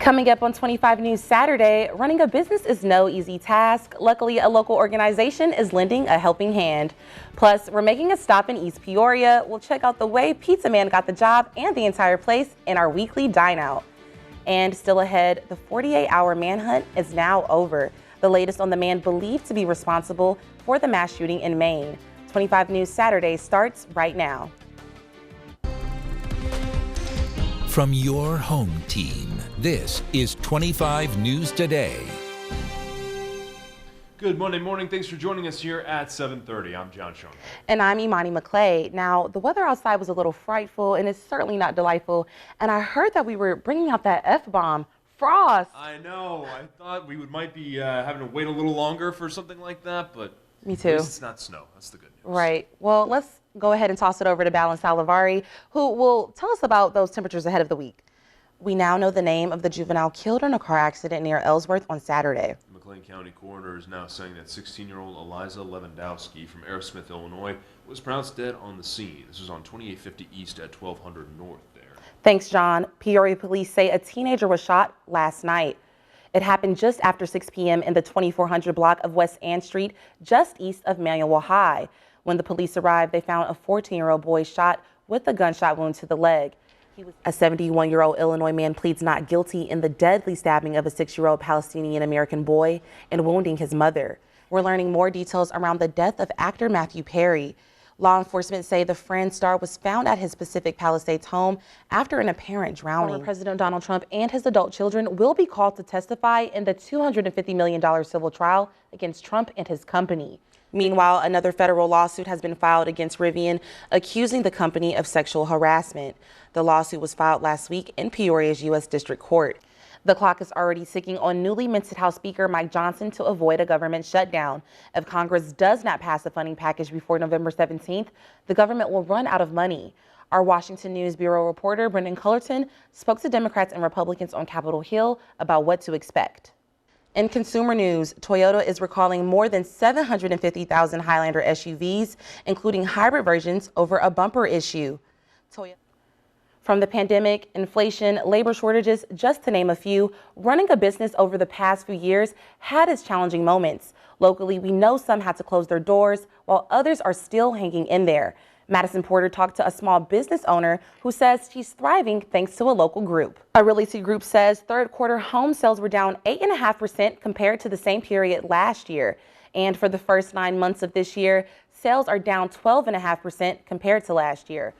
Coming up on 25 News Saturday, running a business is no easy task. Luckily, a local organization is lending a helping hand. Plus, we're making a stop in East Peoria. We'll check out the way Pizza Man got the job and the entire place in our weekly dine out. And still ahead, the 48-hour manhunt is now over. The latest on the man believed to be responsible for the mass shooting in Maine. 25 News Saturday starts right now. From your home team, this is 25 News Today. Good Monday morning. Thanks for joining us here at 7:30. I'm John Schoen. And I'm Imani McClay. Now, the weather outside was a little frightful and it's certainly not delightful. And I heard that we were bringing out that F-bomb, frost. I know. I thought we might be having to wait a little longer for something like that, but Me too. At least it's not snow. That's the good news. Right. Well, let's go ahead and toss it over to Balin Salavari, who will tell us about those temperatures ahead of the week. We now know the name of the juvenile killed in a car accident near Ellsworth on Saturday. The McLean County coroner is now saying that 16-year-old Eliza Lewandowski from Aerosmith, Illinois, was pronounced dead on the scene. This was on 2850 East at 1200 North there. Thanks, John. Peoria police say a teenager was shot last night. It happened just after 6 p.m. in the 2400 block of West Ann Street, just east of Manual High. When the police arrived, they found a 14-year-old boy shot with a gunshot wound to the leg. A 71-year-old Illinois man pleads not guilty in the deadly stabbing of a 6-year-old Palestinian-American boy and wounding his mother. We're learning more details around the death of actor Matthew Perry. Law enforcement say the Friends star was found at his Pacific Palisades home after an apparent drowning. Former President Donald Trump and his adult children will be called to testify in the $250 million civil trial against Trump and his company. Meanwhile, another federal lawsuit has been filed against Rivian, accusing the company of sexual harassment. The lawsuit was filed last week in Peoria's U.S. District Court. The clock is already ticking on newly minted House Speaker Mike Johnson to avoid a government shutdown. If Congress does not pass a funding package before November 17th, the government will run out of money. Our Washington News Bureau reporter Brendan Cullerton spoke to Democrats and Republicans on Capitol Hill about what to expect. In consumer news, Toyota is recalling more than 750,000 Highlander SUVs, including hybrid versions, over a bumper issue. From the pandemic, inflation, labor shortages, just to name a few, running a business over the past few years had its challenging moments. Locally, we know some had to close their doors, while others are still hanging in there. Madison Porter talked to a small business owner who says she's thriving thanks to a local group. A realty group says third quarter home sales were down 8.5% compared to the same period last year. And for the first 9 months of this year, sales are down 12.5% compared to last year.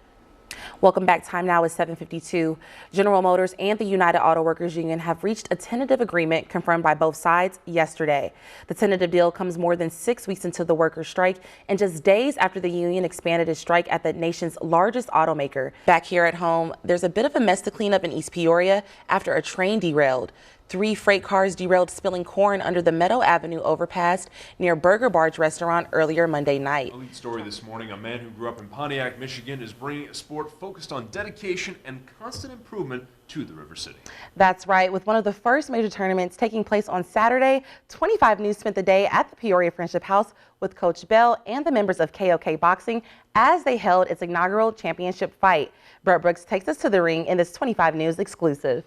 Welcome back. Time now is 7:52. General Motors and the United Auto Workers Union have reached a tentative agreement confirmed by both sides yesterday. The tentative deal comes more than 6 weeks into the workers' strike and just days after the union expanded its strike at the nation's largest automaker. Back here at home, there's a bit of a mess to clean up in East Peoria after a train derailed. 3 freight cars derailed spilling corn under the Meadow Avenue overpass near Burger Barge restaurant earlier Monday night. A lead story this morning, a man who grew up in Pontiac, Michigan is bringing a sport focused on dedication and constant improvement to the River City. That's right. With one of the first major tournaments taking place on Saturday, 25 News spent the day at the Peoria Friendship House with Coach Bell and the members of KOK Boxing as they held its inaugural championship fight. Brett Brooks takes us to the ring in this 25 News exclusive.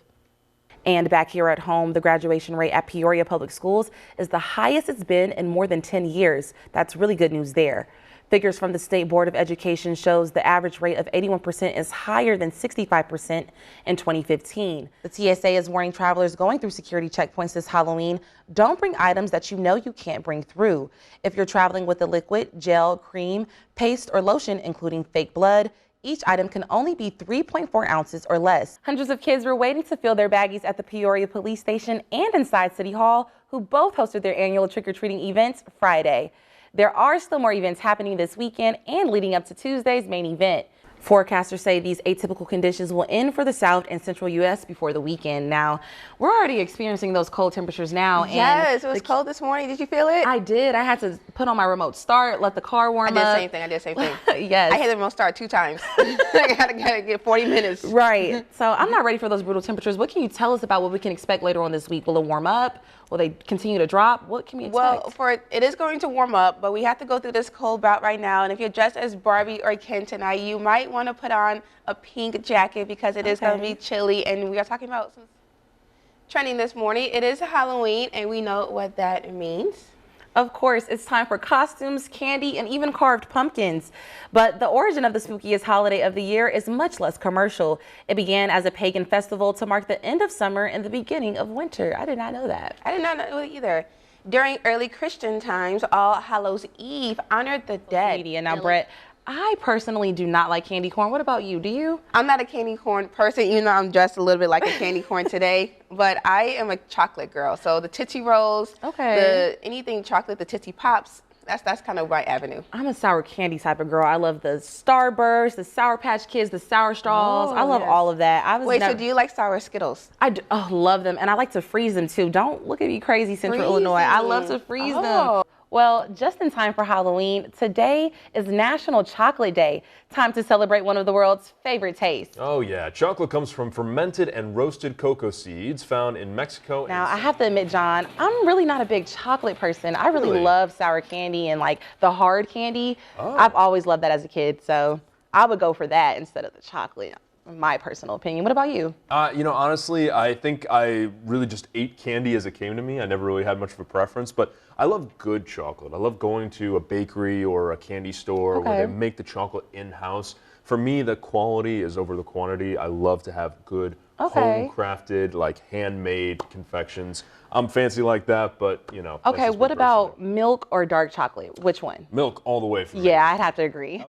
And back here at home, the graduation rate at Peoria Public Schools is the highest it's been in more than 10 years. That's really good news there. Figures from the State Board of Education shows the average rate of 81% is higher than 65% in 2015. The TSA is warning travelers going through security checkpoints this Halloween, don't bring items that you know you can't bring through. If you're traveling with a liquid, gel, cream, paste, or lotion, including fake blood, each item can only be 3.4 ounces or less. Hundreds of kids were waiting to fill their baggies at the Peoria Police Station and inside City Hall, who both hosted their annual trick-or-treating events Friday. There are still more events happening this weekend and leading up to Tuesday's main event. Forecasters say these atypical conditions will end for the South and Central U.S. before the weekend. Now, we're already experiencing those cold temperatures now. Yes, it was cold this morning. Did you feel it? I did. I had to put on my remote start, let the car warm up. I did the same thing. Yes. I had the remote start 2 times. I gotta get 40 minutes. Right. So I'm not ready for those brutal temperatures. What can you tell us about what we can expect later on this week? Will it warm up? Will they continue to drop? What can we expect? Well, it is going to warm up, but we have to go through this cold bout right now. And if you're dressed as Barbie or Ken tonight, you might want to put on a pink jacket because it is going to be chilly. And we are talking about some Trending this morning, it is Halloween, and we know what that means. Of course, it's time for costumes, candy, and even carved pumpkins. But the origin of the spookiest holiday of the year is much less commercial. It began as a pagan festival to mark the end of summer and the beginning of winter. I did not know that. I did not know it either. During early Christian times, All Hallows Eve honored the dead. And now, Brett, I personally do not like candy corn. What about you? Do you? I'm not a candy corn person, even though I'm dressed a little bit like a candy corn today. But I am a chocolate girl. So the Tootsie Rolls, anything chocolate, the Tootsie Pops, that's kind of my avenue. I'm a sour candy type of girl. I love the Starburst, the Sour Patch Kids, the Sour Straws. I love all of that. Wait, so do you like sour Skittles? I do, love them, and I like to freeze them too. Don't look at me crazy, Central Illinois. I love to freeze them. Well, just in time for Halloween, today is National Chocolate Day. Time to celebrate one of the world's favorite tastes. Oh yeah, chocolate comes from fermented and roasted cocoa seeds found in Mexico. Now, I have to admit, John, I'm really not a big chocolate person. I really love sour candy and like the hard candy. I've always loved that as a kid, so I would go for that instead of the chocolate. My personal opinion. What about you? You know, honestly, I think I really just ate candy as it came to me. I never really had much of a preference, but I love good chocolate. I love going to a bakery or a candy store where they make the chocolate in-house. For me, the quality is over the quantity. I love to have good home-crafted, like handmade confections. I'm fancy like that, but you know. Okay, what about milk or dark chocolate? Which one? Milk all the way for me. Yeah, I'd have to agree.